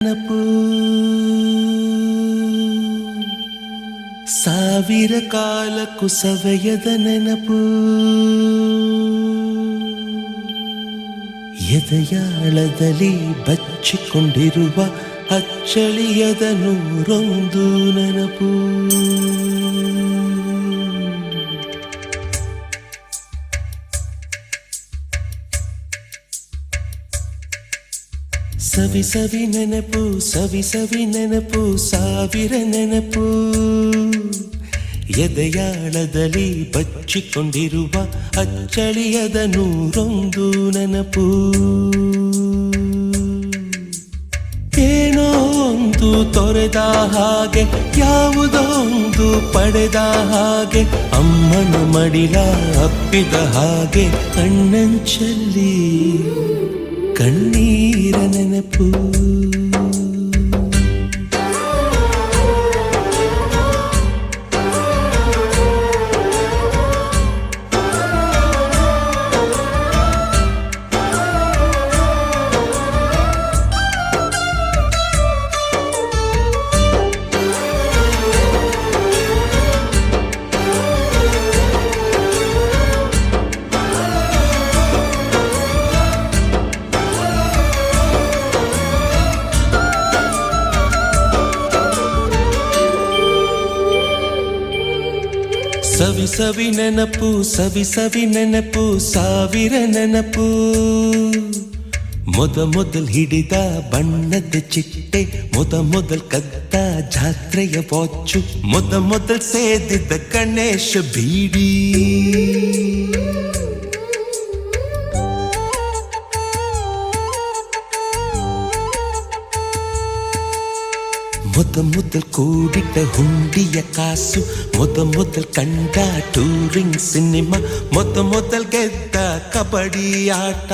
ನೆನಪು ಸಾವಿರ ಕಾಲಕ್ಕೂ ಸವೆಯದ ನೆನಪು ಎದೆಯಾಳದಲ್ಲಿ ಬಚ್ಚಿಕೊಂಡಿರುವ ಅಚ್ಚಳಿಯದ ನೂರೊಂದು ನೆನಪು. ಸವಿ ಸವಿ ನೆನಪು ಸವಿ ಸವಿ ನೆನಪು ಸಾವಿರ ನೆನಪು ಎದೆಯಾಳದಲ್ಲಿ ಬಚ್ಚಿಕೊಂಡಿರುವ ಅಚ್ಚಳಿಯದ ನೂರೊಂದು ನೆನಪು. ಏನೋ ಒಂದು ತೊರೆದ ಹಾಗೆ ಯಾವುದೋ ಒಂದು ಪಡೆದ ಹಾಗೆ ಅಮ್ಮನ ಮಡಿಲ ಅಪ್ಪಿದ ಹಾಗೆ ಕಣ್ಣಂಚಲ್ಲಿ ಕಣ್ಣೀರ ನೆನಪು. ಸವಿ ಸವಿ ನೆನಪು ಸವಿ ಸವಿ ನೆನಪು ಸಾವಿರ ನೆನಪು. ಮೊದಲ್ ಹಿಡಿದ ಬಣ್ಣದ ಚಿಟ್ಟೆ, ಮೊದಲ್ ಕದ್ದ ಜಾತ್ರೆಯ ವಾಚು, ಮೊದಲ್ ಸೇದಿದ್ದ ಗಣೇಶ ಬೀಡಿ, ಮೊದಲ್ ಕೂಡಿಟ್ಟ ಹುಂಡಿಯ ಕಾಸು, ಮೊದಲ್ ಕಂಡ ಟೂರಿಂಗ್ ಸಿನಿಮಾ, ಮೊದಲ್ ಗೆದ್ದ ಕಬಡ್ಡಿ ಆಟ.